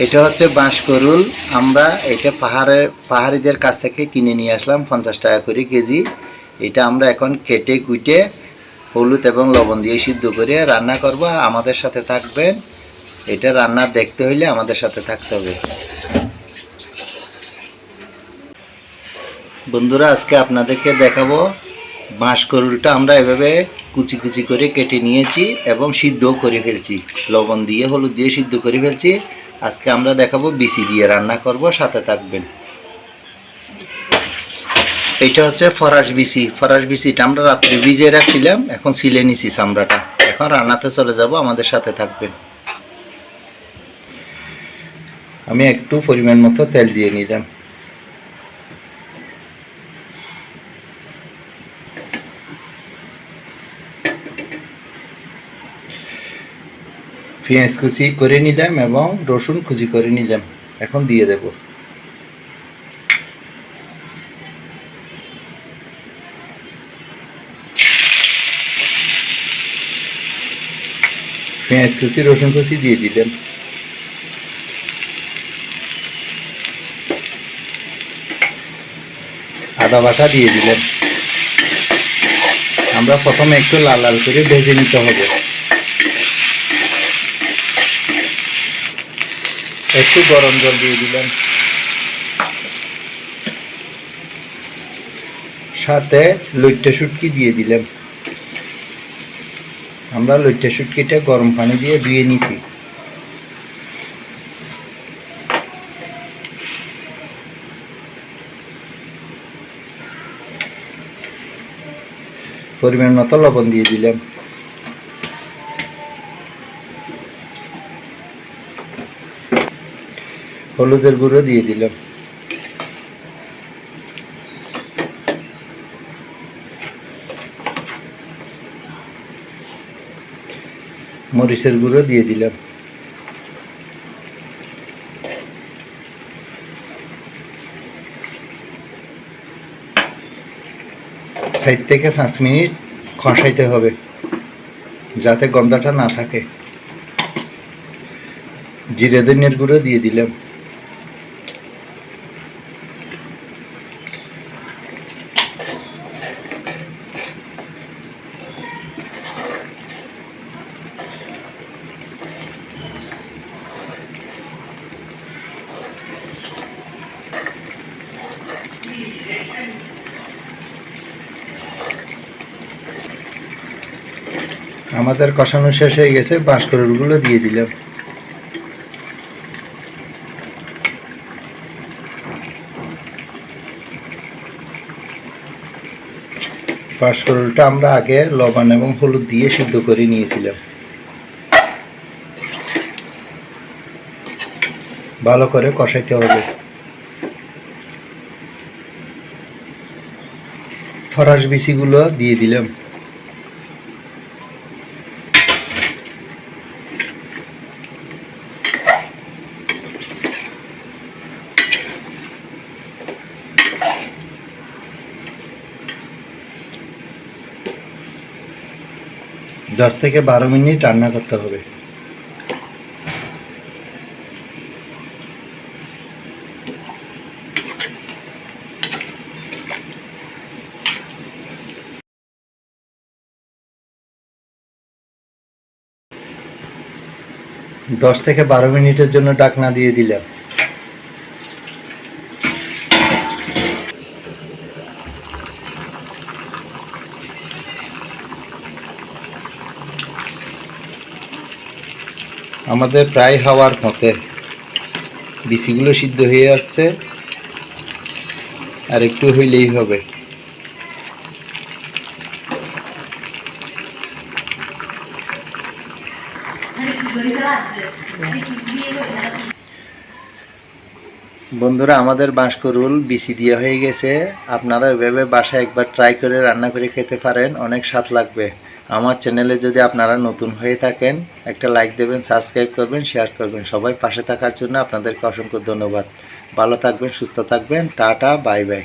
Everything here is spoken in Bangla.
এটা হচ্ছে বাঁশকরুল। আমরা এটা পাহাড়িদের কাছ থেকে কিনে নিয়ে আসলাম 50 টাকা করে কেজি। এটা আমরা এখন কেটে কুটে হলুদ এবং লবণ দিয়ে সিদ্ধ করে রান্না করব। আমাদের সাথে থাকবেন। এটা রান্না দেখতে হইলে আমাদের সাথে থাকতে হবে। বন্ধুরা, আজকে আপনাদেরকে দেখাবো বাঁশকরুলটা আমরা এভাবে কুচি কুচি করে কেটে নিয়েছি এবং সিদ্ধ করে ফেলছি, লবণ দিয়ে হলুদ দিয়ে সিদ্ধ করে ফেলছি। আজকে আমরা দেখাবো বিচি দিয়ে রান্না করব, সাথে থাকবেন। এটা হচ্ছে ফরাস বিচি। ফরাস বিচিটা আমরা রাত্রে ভিজিয়ে রাখছিলাম, এখন ছিলে নিছি চামড়াটা। এখন রান্নাতে চলে যাব, আমাদের সাথে থাকবেন। আমি একটু পরিমাণ মতো তেল দিয়ে নিলাম। পেঁয়াজ কুচি করে নিলাম এবং রসুন কুচি করে নিলাম। এখন দিয়ে দেব। পেঁয়াজ কুচি রসুন কুচি দিয়ে দিলাম। আদা বাটা দিয়ে দিলাম। আমরা প্রথমে একটু লাল লাল করে ভেজে নিতে হবে। একটু গরম জল দিয়ে দিলাম, সাথে লইট্টা শুটকি দিয়ে দিলাম। আমরা লইট্টা শুটকিটা গরম পানি দিয়ে ধুয়ে নিছি। পরিমাণ মতো লবণ দিয়ে দিলাম। হলুদের গুঁড়ো দিয়ে দিলাম। মরিচের গুঁড়ো দিয়ে দিলাম। সাইড থেকে 5 মিনিট কষাইতে হবে, যাতে গন্ধটা না থাকে। জিরে ধনিয়ার গুঁড়ো দিয়ে দিলাম। আমাদের কষানো শেষ হয়ে গেছে, বাঁশকরুলগুলো দিয়ে দিলাম। বাঁশকরুলটা আমরা আগে লবণ এবং হলুদ দিয়ে সিদ্ধ করে নিয়েছিলাম। ভালো করে কষাইতে হবে। ফরাস বিচিগুলো দিয়ে দিলাম। দশ থেকে 12 মিনিট রান্না করতে হবে। দশ থেকে 12 মিনিটের জন্য ঢাকনা দিয়ে দিলাম। আমাদের প্রায় হওয়ার মতে, বিচিগুলো সিদ্ধ হয়ে আসছে, আর একটু হইলেই হবে। বন্ধুরা, আমাদের বাঁশকরুল বিচি দিয়ে হয়ে গেছে। আপনারা এভাবে বাসায় একবার ট্রাই করে রান্না করে খেতে পারেন, অনেক স্বাদ লাগবে। আমার চ্যানেলে যদি আপনারা নতুন হয়ে থাকেন, একটা লাইক দেবেন, সাবস্ক্রাইব করবেন, শেয়ার করবেন। সবাই পাশে থাকার জন্য আপনাদেরকে অসংখ্য ধন্যবাদ। ভালো থাকবেন, সুস্থ থাকবেন। Tata, bye bye.